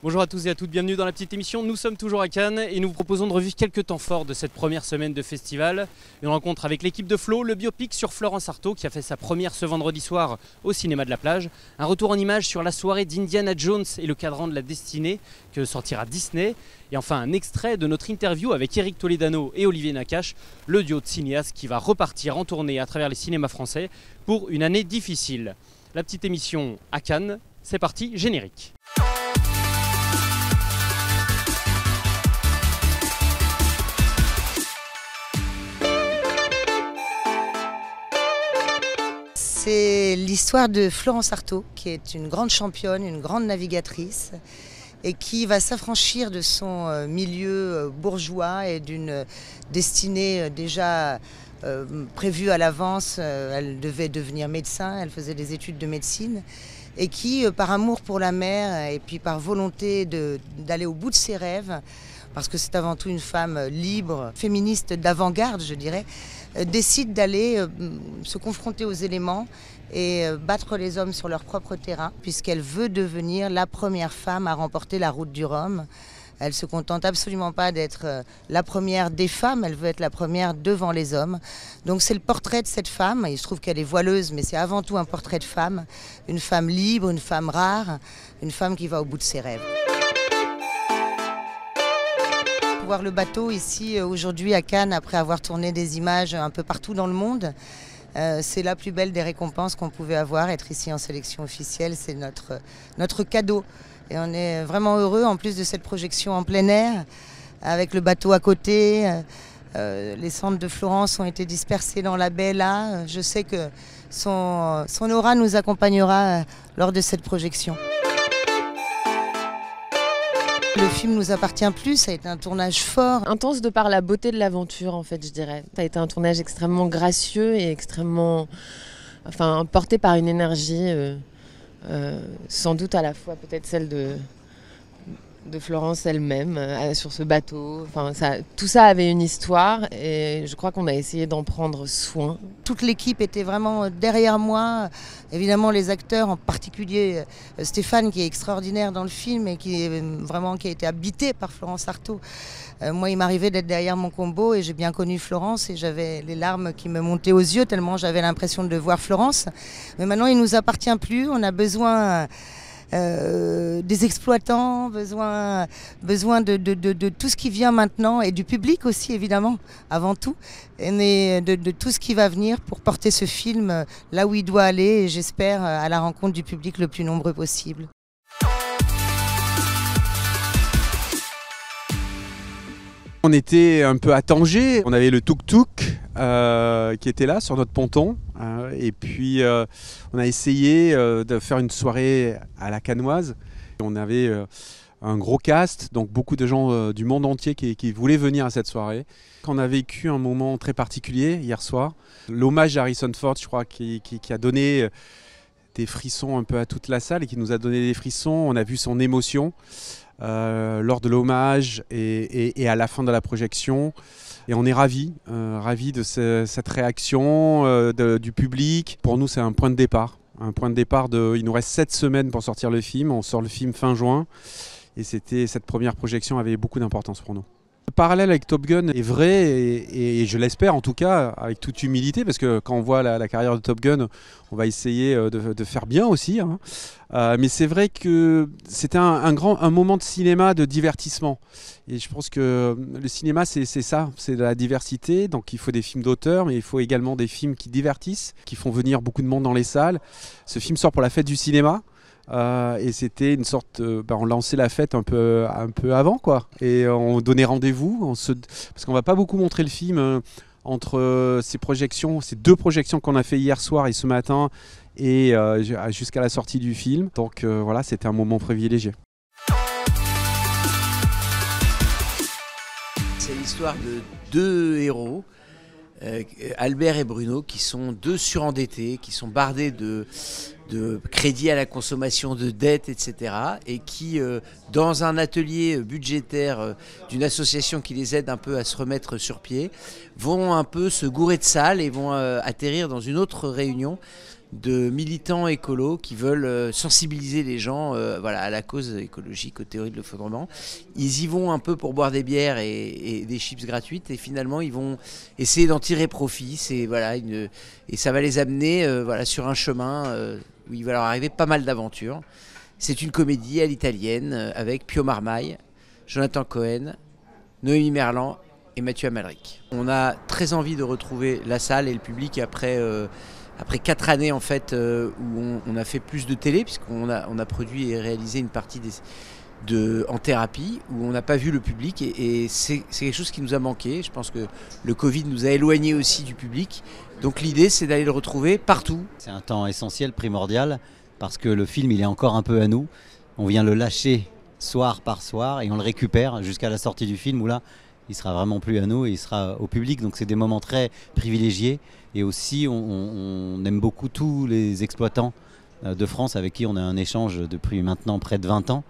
Bonjour à tous et à toutes, bienvenue dans la petite émission. Nous sommes toujours à Cannes et nous vous proposons de revivre quelques temps forts de cette première semaine de festival. Une rencontre avec l'équipe de Flo, le biopic sur Florence Artaud qui a fait sa première ce vendredi soir au cinéma de la plage. Un retour en images sur la soirée d'Indiana Jones et le cadran de la destinée que sortira Disney. Et enfin un extrait de notre interview avec Éric Toledano et Olivier Nakache, le duo de cinéastes qui va repartir en tournée à travers les cinémas français pour une année difficile. La petite émission à Cannes, c'est parti, générique. C'est l'histoire de Florence Artaud, qui est une grande championne, une grande navigatrice, et qui va s'affranchir de son milieu bourgeois et d'une destinée déjà prévue à l'avance. Elle devait devenir médecin, elle faisait des études de médecine, et qui, par amour pour la mer et puis par volonté d'aller au bout de ses rêves, parce que c'est avant tout une femme libre, féministe d'avant-garde, je dirais, décide d'aller se confronter aux éléments et battre les hommes sur leur propre terrain, puisqu'elle veut devenir la première femme à remporter la route du Rhum. Elle ne se contente absolument pas d'être la première des femmes, elle veut être la première devant les hommes. Donc c'est le portrait de cette femme, il se trouve qu'elle est voileuse, mais c'est avant tout un portrait de femme, une femme libre, une femme rare, une femme qui va au bout de ses rêves. Voir le bateau ici aujourd'hui à Cannes après avoir tourné des images un peu partout dans le monde, c'est la plus belle des récompenses qu'on pouvait avoir. Être ici en sélection officielle, c'est notre cadeau. Et on est vraiment heureux en plus de cette projection en plein air, avec le bateau à côté. Les cendres de Florence ont été dispersées dans la baie là. Je sais que son aura nous accompagnera lors de cette projection. Le film nous appartient plus, ça a été un tournage fort. Intense de par la beauté de l'aventure, en fait, je dirais. Ça a été un tournage extrêmement gracieux et extrêmement... porté par une énergie, sans doute à la fois peut-être celle de Florence elle-même, sur ce bateau. Tout ça avait une histoire et je crois qu'on a essayé d'en prendre soin. Toute l'équipe était vraiment derrière moi. Évidemment, les acteurs, en particulier Stéphane, qui est extraordinaire dans le film et qui a été habité par Florence Artaud. Moi, il m'arrivait d'être derrière mon combo et j'ai bien connu Florence et j'avais les larmes qui me montaient aux yeux tellement j'avais l'impression de voir Florence. Mais maintenant, il ne nous appartient plus. On a besoin... des exploitants, besoin de tout ce qui vient maintenant et du public aussi évidemment, avant tout, et de tout ce qui va venir pour porter ce film là où il doit aller et j'espère à la rencontre du public le plus nombreux possible. On était un peu à Tanger, on avait le tuk-tuk qui était là sur notre ponton et puis on a essayé de faire une soirée à la Cannoise. On avait un gros cast, donc beaucoup de gens du monde entier qui voulaient venir à cette soirée. On a vécu un moment très particulier hier soir, l'hommage à Harrison Ford, je crois, qui a donné des frissons un peu à toute la salle et qui nous a donné des frissons. On a vu son émotion lors de l'hommage et à la fin de la projection. Et on est ravis de cette réaction du public. Pour nous, c'est un point de départ. Il nous reste 7 semaines pour sortir le film. On sort le film fin juin. Et cette première projection avait beaucoup d'importance pour nous. Le parallèle avec Top Gun est vrai et je l'espère en tout cas avec toute humilité parce que quand on voit la carrière de Top Gun, on va essayer de faire bien aussi. Mais c'est vrai que c'était un moment de cinéma de divertissement. Et je pense que le cinéma c'est ça, c'est de la diversité. Donc il faut des films d'auteur mais il faut également des films qui divertissent, qui font venir beaucoup de monde dans les salles. Ce film sort pour la fête du cinéma. Et c'était une sorte, on lançait la fête un peu avant quoi, et on donnait rendez-vous, parce qu'on va pas beaucoup montrer le film entre ces deux projections qu'on a fait hier soir et ce matin, et jusqu'à la sortie du film. Donc voilà, c'était un moment privilégié. C'est l'histoire de deux héros. Albert et Bruno, qui sont deux surendettés, qui sont bardés de crédits à la consommation, de dettes, etc. Et qui, dans un atelier budgétaire d'une association qui les aide un peu à se remettre sur pied, vont un peu se gourer de salles et vont atterrir dans une autre réunion de militants écolos qui veulent sensibiliser les gens voilà, à la cause écologique, aux théories de l'effondrement. Ils y vont un peu pour boire des bières et des chips gratuites, et finalement ils vont essayer d'en tirer profit. Voilà, et ça va les amener voilà, sur un chemin où il va leur arriver pas mal d'aventures. C'est une comédie à l'italienne avec Pio Marmaille, Jonathan Cohen, Noémie Merlan et Mathieu Amalric. On a très envie de retrouver la salle et le public après 4 années en fait, où on a fait plus de télé, puisqu'on a produit et réalisé une partie en thérapie, où on n'a pas vu le public, et c'est quelque chose qui nous a manqué. Je pense que le Covid nous a éloignés aussi du public. Donc l'idée, c'est d'aller le retrouver partout. C'est un temps essentiel, primordial, parce que le film, il est encore un peu à nous. On vient le lâcher soir par soir et on le récupère jusqu'à la sortie du film, où là, il sera vraiment plus à nous et il sera au public. Donc c'est des moments très privilégiés. Et aussi, on aime beaucoup tous les exploitants de France avec qui on a un échange depuis maintenant près de 20 ans.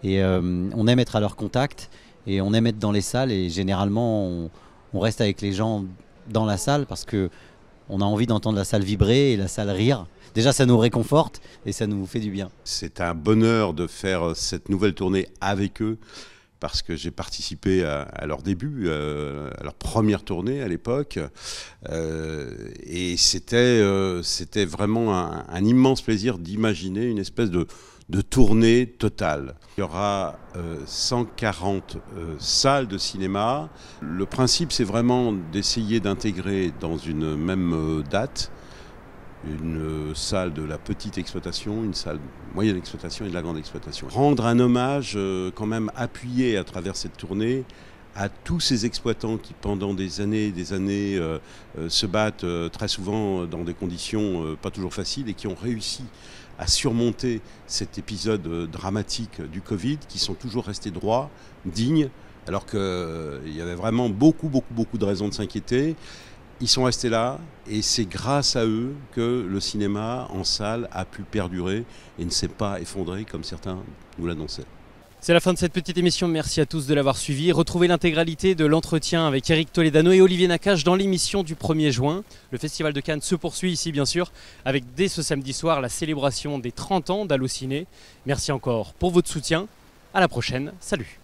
Et on aime être à leur contact et on aime être dans les salles. Et généralement, on reste avec les gens dans la salle parce qu'on a envie d'entendre la salle vibrer et la salle rire. Déjà, ça nous réconforte et ça nous fait du bien. C'est un bonheur de faire cette nouvelle tournée avec eux, parce que j'ai participé à leur début, à leur première tournée à l'époque. Et c'était vraiment un immense plaisir d'imaginer une espèce de tournée totale. Il y aura 140 salles de cinéma. Le principe, c'est vraiment d'essayer d'intégrer dans une même date une salle de la petite exploitation, une salle moyenne exploitation et de la grande exploitation. Rendre un hommage quand même appuyé à travers cette tournée à tous ces exploitants qui pendant des années se battent très souvent dans des conditions pas toujours faciles et qui ont réussi à surmonter cet épisode dramatique du Covid, qui sont toujours restés droits, dignes, alors qu'il y avait vraiment beaucoup de raisons de s'inquiéter. Ils sont restés là et c'est grâce à eux que le cinéma en salle a pu perdurer et ne s'est pas effondré comme certains nous l'annonçaient. C'est la fin de cette petite émission, merci à tous de l'avoir suivi. Retrouvez l'intégralité de l'entretien avec Eric Toledano et Olivier Nakache dans l'émission du 1er juin. Le Festival de Cannes se poursuit ici bien sûr, avec dès ce samedi soir la célébration des 30 ans d'Allociné. Merci encore pour votre soutien, à la prochaine, salut.